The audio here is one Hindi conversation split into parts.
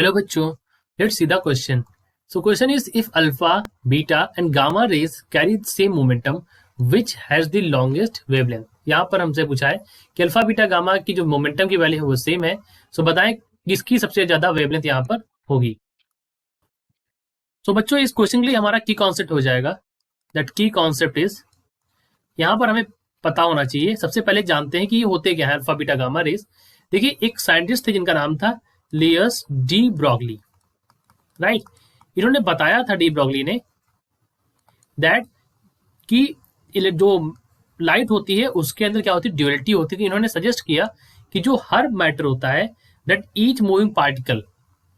Hello बच्चों, let's see the question. So question is if alpha, beta and gamma rays carry the same momentum, which has the longest wavelength? यहाँ पर हमसे पूछा है कि अल्फा बीटा गामा की जो मोमेंटम की वैल्यू है वो सेम है, सो बताएं किसकी सबसे ज्यादा वेवलेंथ यहाँ पर होगी। तो बच्चों इस क्वेश्चन के लिए हमारा की कॉन्सेप्ट हो जाएगा, दैट की कॉन्सेप्ट इज, यहाँ पर हमें पता होना चाहिए, सबसे पहले जानते हैं कि ये होते क्या है अल्फा बीटा गामा रेस। देखिए एक साइंटिस्ट थे जिनका नाम था लियस डी ब्रॉगली, राइट। इन्होंने बताया था डी ब्रॉगली ने दैट कि जो लाइट होती है उसके अंदर क्या होती है, ड्यूअलिटी होती है। इन्होंने सजेस्ट किया कि जो हर मैटर होता है that each moving particle,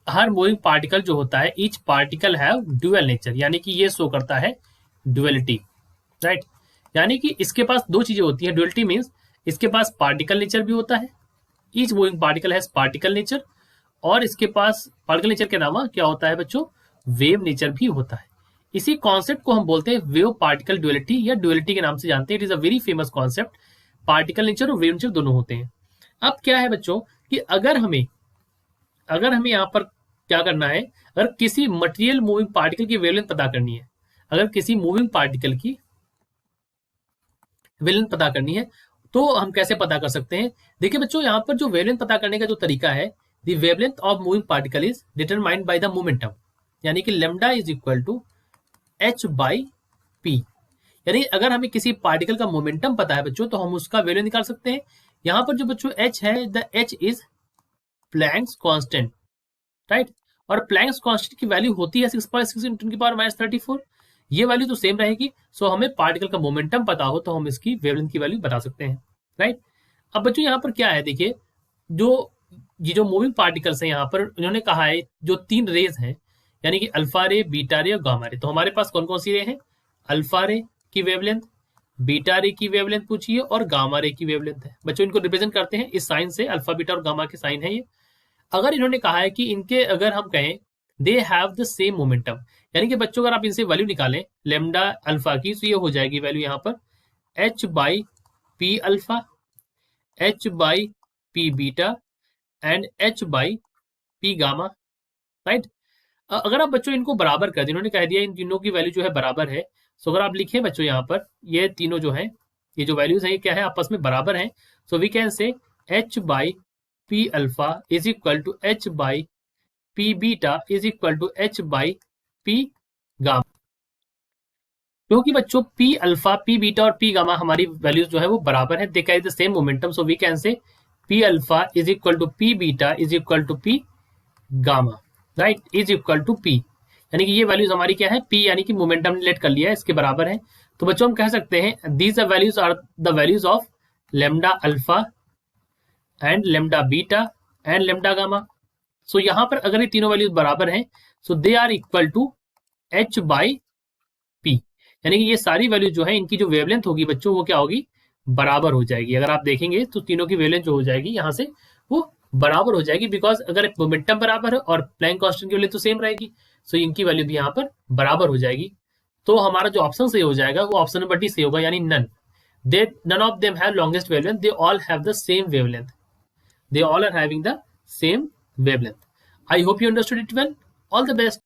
her moving particle जो होता है each particle have dual nature, यानी कि ये शो करता है ड्यूअलिटी, राइट। यानी कि इसके पास दो चीजें होती है, ड्यूअलिटी मीन्स इसके पास पार्टिकल नेचर भी होता है, each moving particle has particle nature, और इसके पास पार्टिकल नेचर के अलावा क्या होता है बच्चों, वेव नेचर भी होता है। इसी कॉन्सेप्ट को हम बोलते हैं वेव पार्टिकल ड्यूअलिटी या ड्यूअलिटी के नाम से जानते हैं। It is a very famous concept, particle nature और वेव नेचर दोनों होते हैं। अब क्या है बच्चों कि अगर हमें यहाँ पर क्या करना है, अगर किसी मटेरियल मूविंग पार्टिकल की वेवलेंथ पता करनी है, अगर किसी मूविंग पार्टिकल की वेवलेंथ पता करनी है तो हम कैसे पता कर सकते हैं। देखिए बच्चों यहाँ पर जो वेवलेंथ पता करने का जो तरीका है, the wavelength of moving particle is determined by the momentum, यानी कि lambda is equal to H by P. यानी अगर हमें किसी पार्टिकल का मोमेंटम पता है बच्चों तो हम उसका वैल्यू निकाल सकते हैं। यहाँ पर जो बच्चों एच है, the H is Planck's constant, right. और प्लैंक्स कांस्टेंट की वैल्यू होती है 6.6 × 10⁻⁴। ये वैल्यू तो सेम रहेगी। सो हमें पार्टिकल का मोमेंटम पता हो तो हम इसकी वेवलेंथ की वैल्यू बता सकते हैं, राइट। अब बच्चों यहाँ पर क्या है, देखिए ये जो मूविंग पार्टिकल्स हैं यहाँ पर इन्होंने कहा है जो तीन रेज हैं, यानी कि अल्फा रे, बीटा रे और गामा रे। तो हमारे पास कौन कौन सी रे हैं, अल्फा रे की वेवलेंथ, बीटा रे की वेवलेंथ पूछिए और गामा रे की वेवलेंथ है। बच्चों इनको रिप्रेजेंट करते हैं इस साइन से, अल्फा बीटा और गामा के साइन है ये। अगर इन्होंने कहा है कि इनके अगर हम कहें they have the same momentum, यानी कि बच्चों अगर आप इनसे वैल्यू निकालें लेमडा अल्फा की, तो ये हो जाएगी वैल्यू यहाँ पर H by P alpha, H by P beta and H by P gamma, right. अगर आप बच्चों इनको बराबर कर दें, इन्होंने कह दिया इन तीनों की वैल्यू जो है बराबर है, सो अगर आप लिखें बच्चों यहाँ पर ये तीनों जो है, ये जो वैल्यूज है ये क्या है, आपस में बराबर है। So we can say H by P alpha is equal to H by P beta is equal to H by P gamma. क्योंकि बच्चों पी अल्फा, पी बीटा और पी गामा हमारी वैल्यूज जो है वो बराबर है, they carry the same momentum, so we can say P alpha is equal to P beta is equal to P gamma, right, is equal to P. यानी कि ये वैल्यूज हमारी क्या है, पी यानी कि मोमेंटम लेट कर लिया है, इसके बराबर है। तो बच्चों हम कह सकते हैं these values are the values of lambda alpha and lambda beta and lambda gamma. So यहाँ पर अगर ये तीनों वैल्यूज बराबर हैं, so they are equal to H by P, यानी कि ये सारी वैल्यू जो है इनकी जो वेवलेंथ होगी बच्चों वो क्या होगी, बराबर हो जाएगी। अगर आप देखेंगे तो तीनों की वेवलेंथ जो हो जाएगी यहाँ से वो बराबर हो जाएगी, बिकॉज अगर मोमेंटम बराबर है और प्लैंक कांस्टेंट की वैल्यू तो सेम रहेगी, सो इनकी वैल्यू भी यहाँ पर बराबर हो जाएगी। तो हमारा जो ऑप्शन सही हो जाएगा वो ऑप्शन नंबर डी सही होगा, यानी none of them have longest wavelength, they all have the same wavelength, they all are having the same wavelength. I hope you understood it well. All the best.